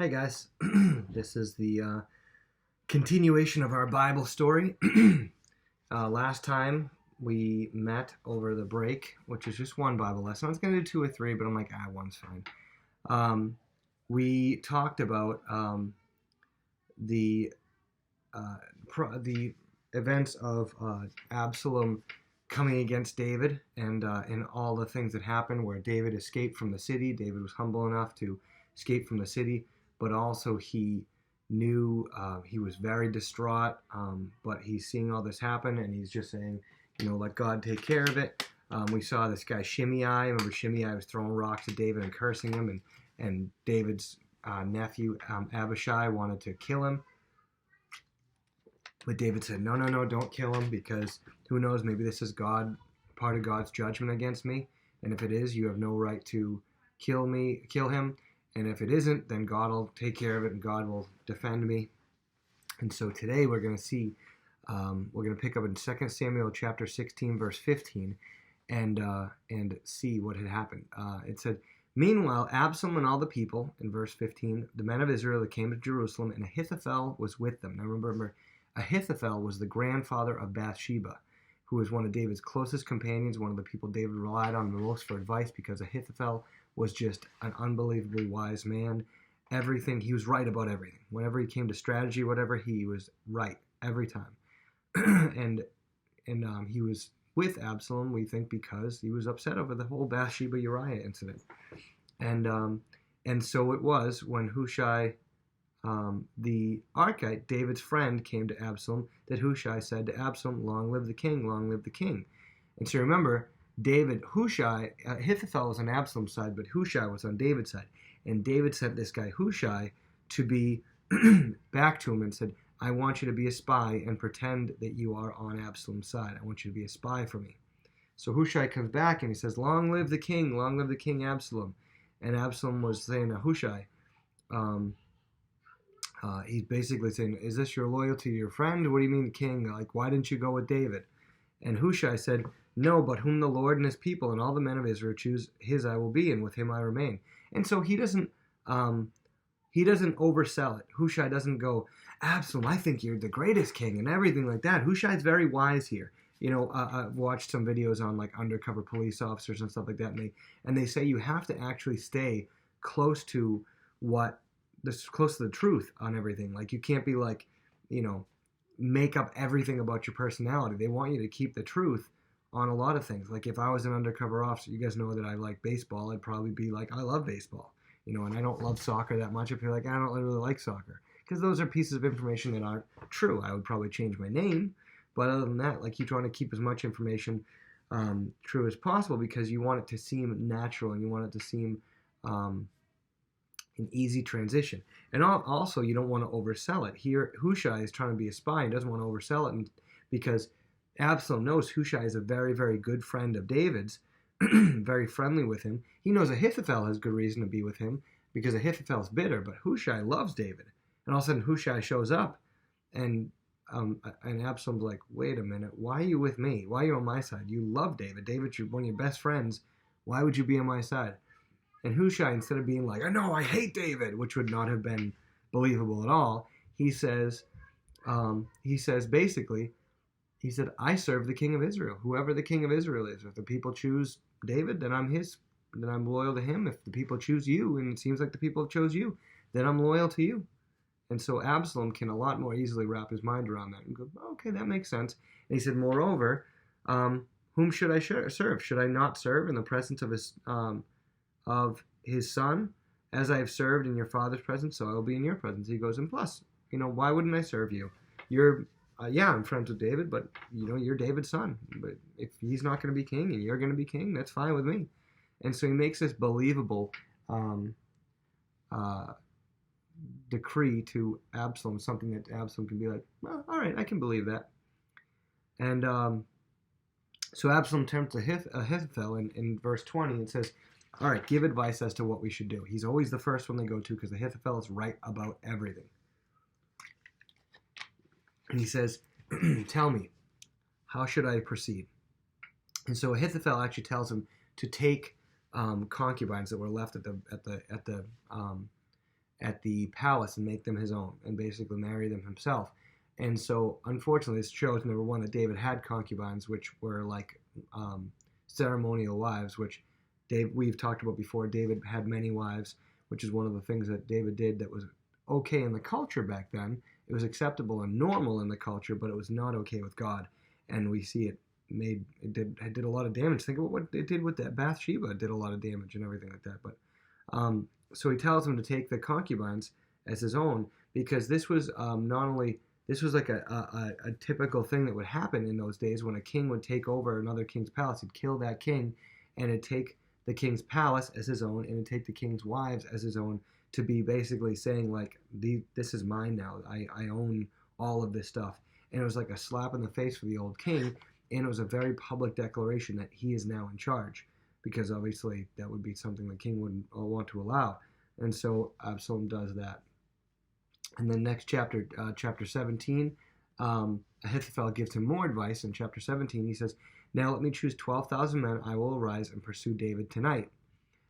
Hey guys, this is the continuation of our Bible story. Last time we met over the break, which is just one Bible lesson. I was going to do two or three, but I'm like, one's fine. We talked about the the events of Absalom coming against David and all the things that happened where David escaped from the city. David was humble enough to escape from the city, but also he knew he was very distraught, but he's seeing all this happen and he's just saying, let God take care of it. We saw this guy Shimei. Remember, Shimei was throwing rocks at David and cursing him, and David's nephew Abishai wanted to kill him. But David said, no, don't kill him, because who knows, maybe this is God, part of God's judgment against me. And if it is, you have no right to kill him. And if it isn't, then God will take care of it and God will defend me. And so today we're going to see, we're going to pick up in 2 Samuel chapter 16, verse 15, and see what had happened. It said, "Meanwhile, Absalom and all the people," in verse 15, "the men of Israel that came to Jerusalem, and Ahithophel was with them." Now remember, Ahithophel was the grandfather of Bathsheba, who was one of David's closest companions, one of the people David relied on the most for advice, because Ahithophel was just an unbelievably wise man. He was right about everything. Whenever he came to strategy, whatever, he was right every time. and he was with Absalom, we think, because he was upset over the whole Bathsheba-Uriah incident. And so it was when Hushai, the Archite, David's friend, came to Absalom, that Hushai said to Absalom, "Long live the king, long live the king." And so remember, Ahithophel was on Absalom's side, but Hushai was on David's side. And David sent this guy Hushai to be back to him and said, "I want you to be a spy and pretend that you are on Absalom's side. I want you to be a spy for me." So Hushai comes back and he says, long live the king Absalom." And Absalom was saying to Hushai, he's basically saying, "Is this your loyalty to your friend? What do you mean, king? Like, why didn't you go with David?" And Hushai said, "No, but whom the Lord and his people and all the men of Israel choose, his I will be, and with him I remain." And so he doesn't oversell it. Hushai doesn't go, "Absalom, I think you're the greatest king," and everything like that. Hushai's very wise here. I've watched some videos on like undercover police officers and stuff like that, and they say you have to actually stay close to close to the truth on everything. Like, you can't be like, make up everything about your personality. They want you to keep the truth on a lot of things. Like, if I was an undercover officer, you guys know that I like baseball, I'd probably be like, I love baseball, and I don't love soccer that much. I'd be like, I don't really like soccer, because those are pieces of information that aren't true. I would probably change my name, but other than that, like, you trying to keep as much information true as possible, because you want it to seem natural and you want it to seem an easy transition. And also, you don't want to oversell it. Here, Hushai is trying to be a spy and doesn't want to oversell it, because Absalom knows Hushai is a very, very good friend of David's, very friendly with him. He knows Ahithophel has good reason to be with him, because Ahithophel's bitter, but Hushai loves David. And all of a sudden, Hushai shows up, and Absalom's like, "Wait a minute, why are you with me? Why are you on my side? You love David. David's one of your best friends. Why would you be on my side?" And Hushai, instead of being like, "No, I hate David," which would not have been believable at all, he said, "I serve the king of Israel, whoever the king of Israel is. If the people choose David, then I'm loyal to him. If the people choose you, and it seems like the people have chose you, then I'm loyal to you." And so Absalom can a lot more easily wrap his mind around that and go, "Okay, that makes sense." And he said, "Moreover, whom should I serve? Should I not serve in the presence of his son? As I have served in your father's presence, so I will be in your presence." He goes, "And plus, why wouldn't I serve you? You're, I'm friends with David, but you're David's son. But if he's not going to be king and you're going to be king, that's fine with me." And so he makes this believable decree to Absalom, something that Absalom can be like, "Well, all right, I can believe that." And so Absalom tempts Ahithophel in verse 20 and says, "All right, give advice as to what we should do." He's always the first one they go to, because Ahithophel is right about everything. And he says, "Tell me, how should I proceed?" And so Ahithophel actually tells him to take concubines that were left at at the palace and make them his own and basically marry them himself. And so, unfortunately, this shows, number one, that David had concubines, which were like ceremonial wives, which we've talked about before. David had many wives, which is one of the things that David did that was okay in the culture back then. It was acceptable and normal in the culture, but it was not okay with God. And we see it did a lot of damage. Think about what it did with that Bathsheba. It did a lot of damage and everything like that. But so he tells him to take the concubines as his own, because this was not only, this was like a typical thing that would happen in those days when a king would take over another king's palace. He'd kill that king, and it'd take the king's palace as his own, and it'd take the king's wives as his own, to be basically saying, like, this is mine now. I own all of this stuff. And it was like a slap in the face for the old king, and it was a very public declaration that he is now in charge, because obviously that would be something the king wouldn't want to allow. And so Absalom does that. And then next chapter, chapter 17, Ahithophel gives him more advice. In chapter 17, he says, "Now let me choose 12,000 men. I will arise and pursue David tonight.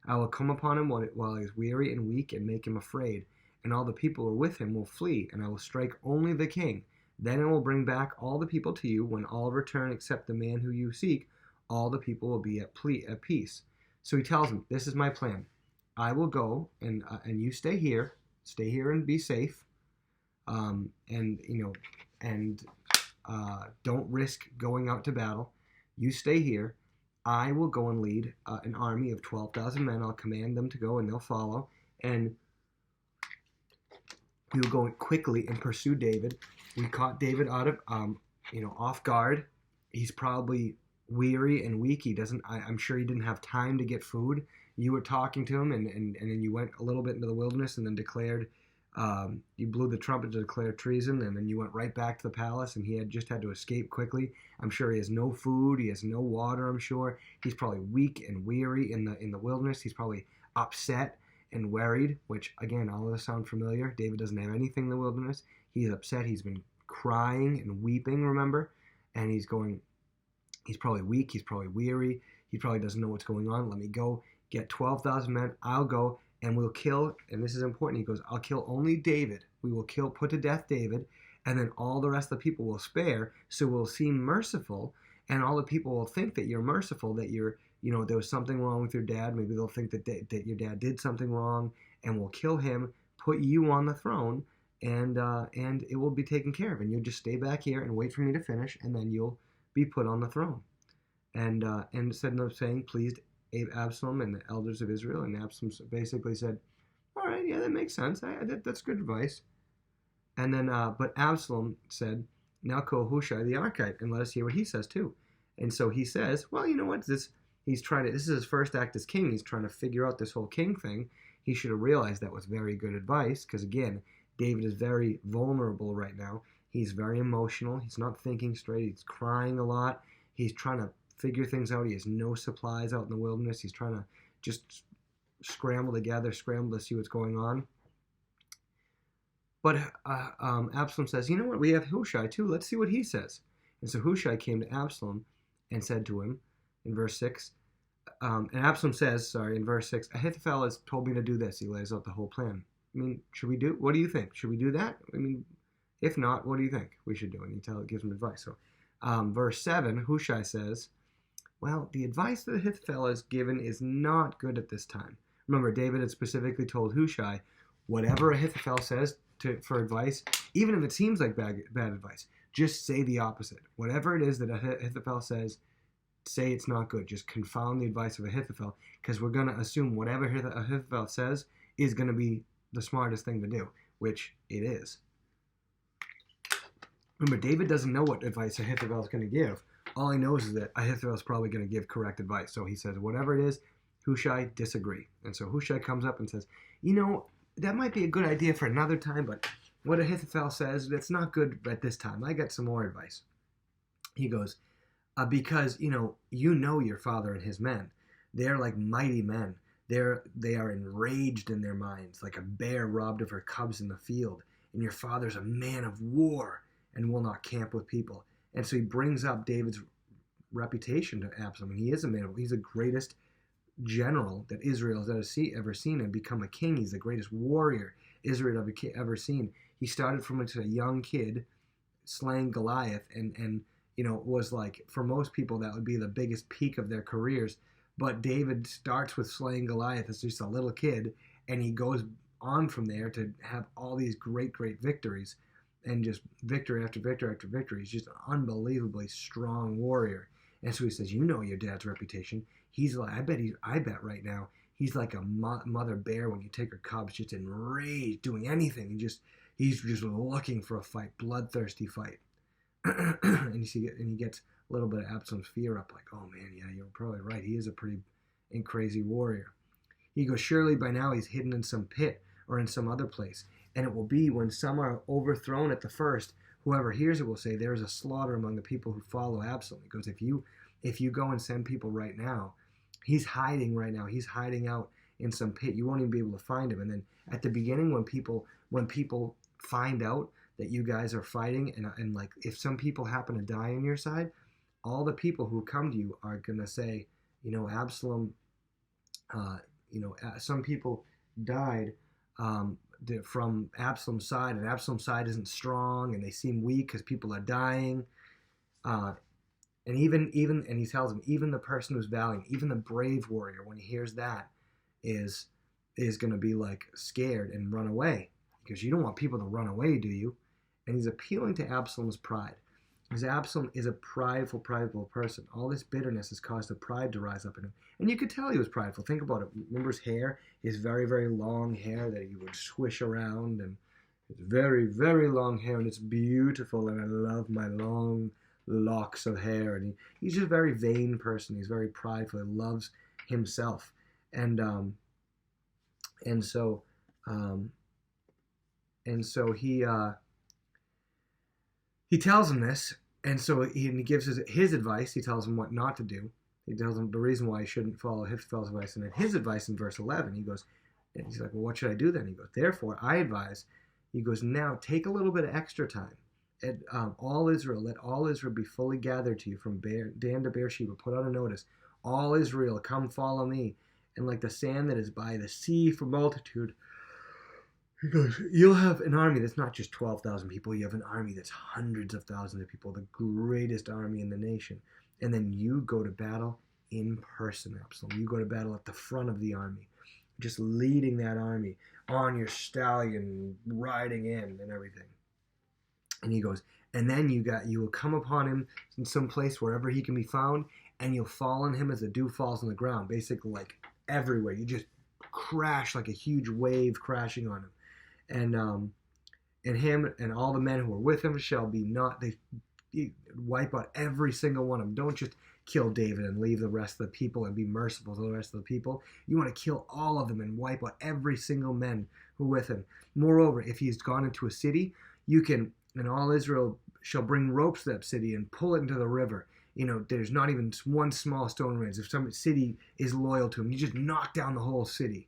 I will come upon him while he is weary and weak, and make him afraid. And all the people who are with him will flee, and I will strike only the king. Then I will bring back all the people to you. When all return except the man who you seek, all the people will be at peace." So he tells him, "This is my plan. I will go, and you stay here and be safe, and don't risk going out to battle. You stay here. I will go and lead an army of 12,000 men. I'll command them to go, and they'll follow. And we will go quickly and pursue David." We caught David out of, off guard. He's probably weary and weak. I'm sure he didn't have time to get food. You were talking to him, and then you went a little bit into the wilderness, and then declared, you blew the trumpet to declare treason, and then you went right back to the palace, and he had to escape quickly. I'm sure he has no food. He has no water, I'm sure. He's probably weak and weary in the wilderness. He's probably upset and worried, which, again, all of this sound familiar. David doesn't have anything in the wilderness. He's upset. He's been crying and weeping, remember? And he's probably weak. He's probably weary. He probably doesn't know what's going on. Let me go get 12,000 men. I'll go, and we'll kill, and this is important. He goes, "I'll kill only David. We will put to death David, and then all the rest of the people will spare, so we'll seem merciful, and all the people will think that you're merciful, that you're, there was something wrong with your dad. Maybe they'll think that your dad did something wrong, and we'll kill him, put you on the throne, and it will be taken care of, and you'll just stay back here and wait for me to finish, and then you'll be put on the throne." And instead of saying, "Pleased Absalom and the elders of Israel," and Absalom basically said, "All right, yeah, that makes sense. That's good advice." And then, but Absalom said, "Now call Hushai the Archite, and let us hear what he says too." And so he says, "Well, you know what? This is his first act as king. He's trying to figure out this whole king thing. He should have realized that was very good advice, because again, David is very vulnerable right now. He's very emotional. He's not thinking straight. He's crying a lot. He's trying to figure things out. He has no supplies out in the wilderness. He's trying to just scramble to see what's going on." But Absalom says, "You know what? We have Hushai too. Let's see what he says." And so Hushai came to Absalom and said to him in verse 6, and Absalom says, in verse 6, "Ahithophel has told me to do this." He lays out the whole plan. I mean, what do you think? Should we do that? I mean, if not, what do you think we should do? And he gives him advice. So verse 7, Hushai says, "Well, the advice that Ahithophel has given is not good at this time." Remember, David had specifically told Hushai, whatever Ahithophel says for advice, even if it seems like bad advice, just say the opposite. Whatever it is that Ahithophel says, say it's not good. Just confound the advice of Ahithophel, because we're going to assume whatever Ahithophel says is going to be the smartest thing to do, which it is. Remember, David doesn't know what advice Ahithophel is going to give. All he knows is that Ahithophel is probably going to give correct advice. So he says, whatever it is, Hushai, disagree. And so Hushai comes up and says, that might be a good idea for another time, but what Ahithophel says, that's not good at this time. I got some more advice. He goes, because, you know your father and his men. They're like mighty men. They are enraged in their minds, like a bear robbed of her cubs in the field. And your father's a man of war and will not camp with people. And so he brings up David's reputation to Absalom. And he is a man of war. He's the greatest general that Israel has ever seen and become a king. He's the greatest warrior Israel ever seen. He started from a young kid slaying Goliath, and was like, for most people that would be the biggest peak of their careers. But David starts with slaying Goliath as just a little kid, and he goes on from there to have all these great victories, and just victory after victory after victory. He's just an unbelievably strong warrior. And so he says, your dad's reputation. He's like, I bet right now he's like a mother bear when you take her cubs, just enraged, doing anything. He's just looking for a fight, bloodthirsty fight. and he gets a little bit of Absalom's fear up, like, oh man, yeah, you're probably right. He is a pretty crazy warrior. He goes, surely by now he's hidden in some pit or in some other place. And it will be when some are overthrown at the first, whoever hears it will say, there is a slaughter among the people who follow Absalom. He goes, if you go and send people right now, he's hiding right now. He's hiding out in some pit. You won't even be able to find him. And then at the beginning, when people find out that you guys are fighting, and like if some people happen to die on your side, all the people who come to you are gonna say, Absalom, some people died from Absalom's side, and Absalom's side isn't strong, and they seem weak because people are dying. And he tells him, even the person who's valiant, even the brave warrior, when he hears that, is going to be like scared and run away, because you don't want people to run away, do you? And he's appealing to Absalom's pride, because Absalom is a prideful person. All this bitterness has caused a pride to rise up in him, and you could tell he was prideful. Think about it. Remember his hair, his very, very long hair that he would swish around, and his very, very long hair, and it's beautiful, and I love my long locks of hair. And he's just a very vain person. He's very prideful. He loves himself, and so he tells him this, and so he gives his advice. He tells him what not to do. He tells him the reason why he shouldn't follow Ahithophel's advice, and then his advice in verse 11, he goes, and he's like, well, what should I do then? He goes, therefore I advise. He goes, now take a little bit of extra time. Let all Israel be fully gathered to you from Dan to Beersheba. Put out a notice. All Israel, come follow me. And like the sand that is by the sea for multitude, he goes, you'll have an army that's not just 12,000 people. You have an army that's hundreds of thousands of people, the greatest army in the nation. And then you go to battle in person, Absalom. You go to battle at the front of the army, just leading that army on your stallion, riding in and everything. And he goes, and then you will come upon him in some place wherever he can be found, and you'll fall on him as the dew falls on the ground, basically like everywhere. You just crash like a huge wave crashing on him. And him and all the men who are with him shall be they wipe out every single one of them. Don't just kill David and leave the rest of the people and be merciful to the rest of the people. You want to kill all of them and wipe out every single man who are with him. Moreover, if he's gone into a city, and all Israel shall bring ropes to that city and pull it into the river. There's not even one small stone remains. If some city is loyal to him, you just knock down the whole city.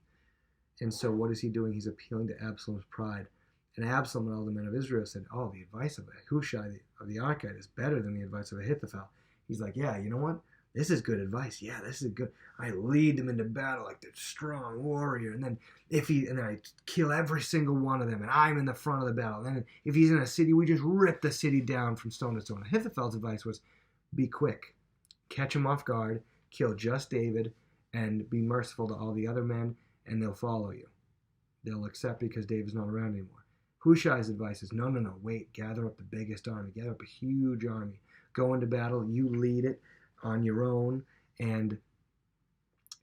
And so what is he doing? He's appealing to Absalom's pride. And Absalom and all the men of Israel said, oh, the advice of Hushai of the Archite is better than the advice of Ahithophel. He's like, yeah, you know what? This is good advice. Yeah, this is good. I lead them into battle like the strong warrior. And then I kill every single one of them, and I'm in the front of the battle. And then if he's in a city, we just rip the city down from stone to stone. Ahithophel's advice was, be quick, catch him off guard, kill just David, and be merciful to all the other men, and they'll follow you. They'll accept because David's not around anymore. Hushai's advice is, no, wait, gather up the biggest army, gather up a huge army, go into battle, you lead it on your own, and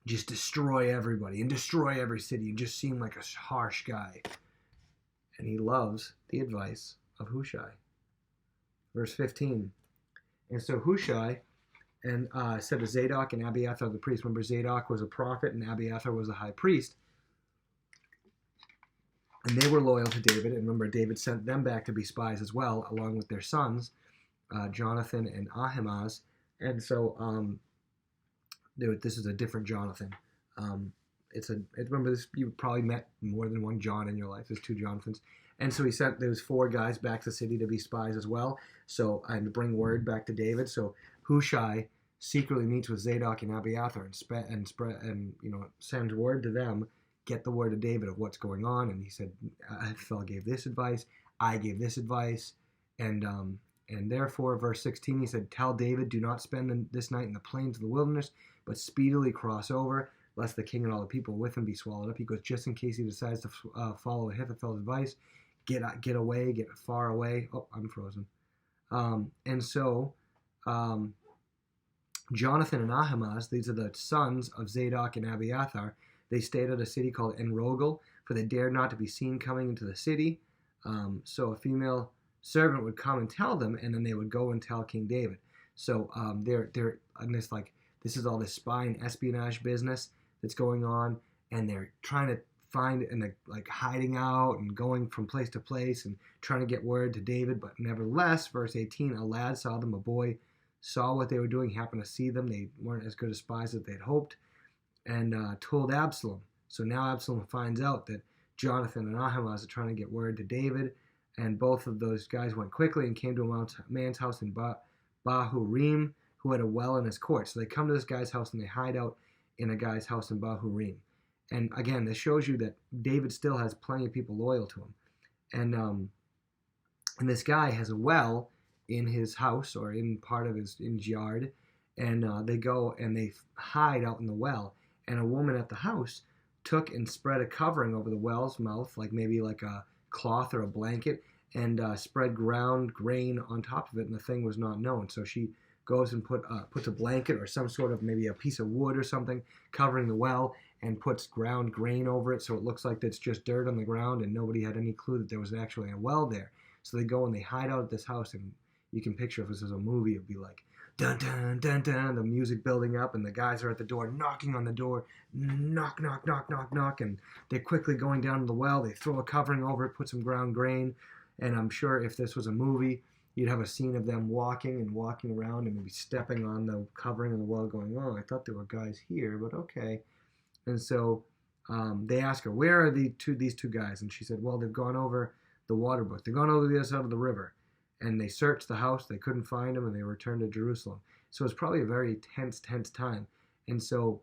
just destroy everybody and destroy every city and just seem like a harsh guy. And he loves the advice of Hushai. Verse 15. And so Hushai said to Zadok and Abiathar the priest. Remember, Zadok was a prophet and Abiathar was a high priest. And they were loyal to David. And remember, David sent them back to be spies as well, along with their sons, Jonathan and Ahimaaz. And so this is a different Jonathan. Remember this, you probably met more than one John in your life. There's two Jonathans. And so he sent those 4 guys back to the city to be spies as well. So, and to bring word back to David. So Hushai secretly meets with Zadok and Abiathar and sends word to them, get the word to David of what's going on. And he said, Ahithophel gave this advice, I gave this advice, and therefore, verse 16, he said, tell David, do not spend this night in the plains of the wilderness, but speedily cross over, lest the king and all the people with him be swallowed up. He goes, just in case he decides to follow Ahithophel's advice, get away, get far away. Oh, I'm frozen. And so Jonathan and Ahimaaz, these are the sons of Zadok and Abiathar, they stayed at a city called Enrogel, for they dared not to be seen coming into the city. So a female servant would come and tell them, and then they would go and tell King David. So they're in this, like, this is all this spy and espionage business that's going on, and they're trying to find, and they're like hiding out and going from place to place and trying to get word to David. But nevertheless, verse 18, a lad saw them, a boy saw what they were doing, happened to see them. They weren't as good as spies as they'd hoped, and told Absalom. So now Absalom finds out that Jonathan and Ahimaaz are trying to get word to David, and both of those guys went quickly and came to a man's house in Bahurim, who had a well in his court. So they come to this guy's house and they hide out in a guy's house in Bahurim. And again, this shows you that David still has plenty of people loyal to him. And this guy has a well in his house, or in part of his yard, and they go and they hide out in the well. And a woman at the house took and spread a covering over the well's mouth, like maybe like a cloth or a blanket, and spread ground grain on top of it, and the thing was not known. So she goes and puts a blanket or some sort of, maybe a piece of wood or something covering the well, and puts ground grain over it, so it looks like it's just dirt on the ground, and nobody had any clue that there was actually a well there. So they go and they hide out at this house, and you can picture if this was a movie, it'd be like, dun dun dun dun, the music building up, and the guys are at the door, knocking on the door, knock, knock, knock, knock, knock, and they're quickly going down to the well. They throw a covering over it, put some ground grain, and I'm sure if this was a movie, you'd have a scene of them walking around and maybe stepping on the covering of the well, going, oh, I thought there were guys here, but okay. And so they ask her, where are these two guys? And she said, well, they've gone over the water brook. They've gone over the other side of the river. And they searched the house. They couldn't find them, and they returned to Jerusalem. So it's probably a very tense time. And so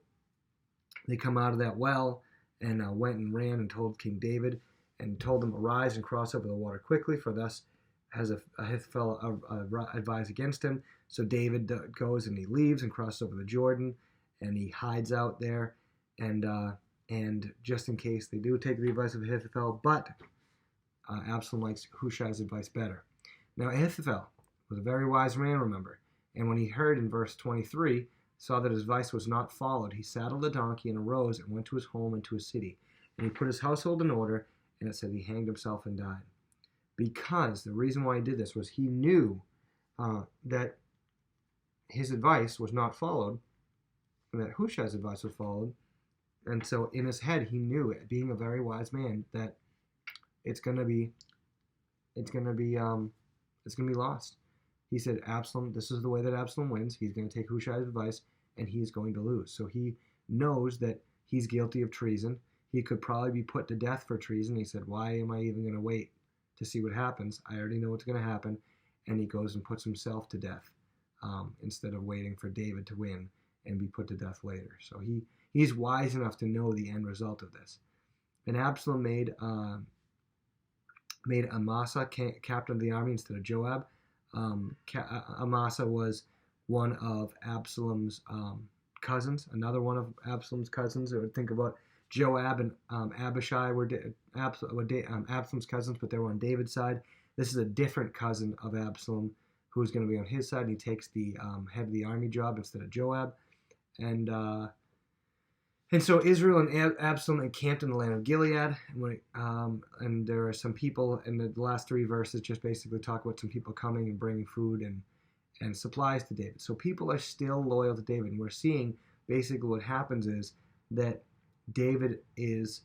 they come out of that well and went and ran and told King David and told him, arise and cross over the water quickly, for thus has Ahithophel advised against him. So David goes and he leaves and crosses over the Jordan, and he hides out there. And just in case they do take the advice of Ahithophel, but Absalom likes Hushai's advice better. Now Ahithophel was a very wise man, remember, and when he heard in verse 23, saw that his advice was not followed, he saddled a donkey and arose and went to his home and to his city. And he put his household in order, and it said he hanged himself and died. Because the reason why he did this was he knew that his advice was not followed, and that Hushai's advice was followed. And so in his head, he knew it, being a very wise man, that it's gonna be lost. He said, Absalom, this is the way that Absalom wins. He's going to take Hushai's advice, and he's going to lose. So he knows that he's guilty of treason. He could probably be put to death for treason. He said, why am I even going to wait to see what happens? I already know what's going to happen. And he goes and puts himself to death instead of waiting for David to win and be put to death later. So he's wise enough to know the end result of this. And Absalom made Amasa captain of the army instead of Joab. Amasa was one of Absalom's cousins, another one of Absalom's cousins. I would think about Joab and Abishai were Absalom's cousins, but they were on David's side. This is a different cousin of Absalom who's going to be on his side, and he takes the head of the army job instead of Joab. And so Israel and Absalom encamped in the land of Gilead, and there are some people, and the last three verses just basically talk about some people coming and bringing food and supplies to David. So people are still loyal to David, and we're seeing basically what happens is that David is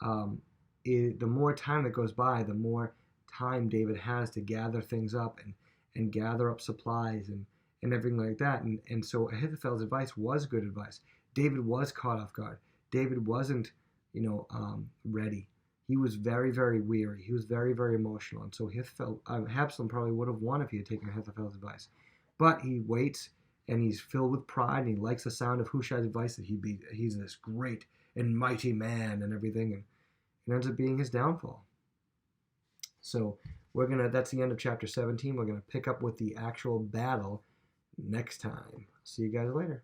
the more time that goes by, the more time David has to gather things up and gather up supplies and everything like that. And so Ahithophel's advice was good advice. David was caught off guard. David wasn't, ready. He was very, very weary. He was very, very emotional. And so Absalom probably would have won if he had taken Ahithophel's advice. But he waits and he's filled with pride, and he likes the sound of Hushai's advice that he's this great and mighty man and everything, and it ends up being his downfall. So that's the end of chapter 17. We're gonna pick up with the actual battle next time. See you guys later.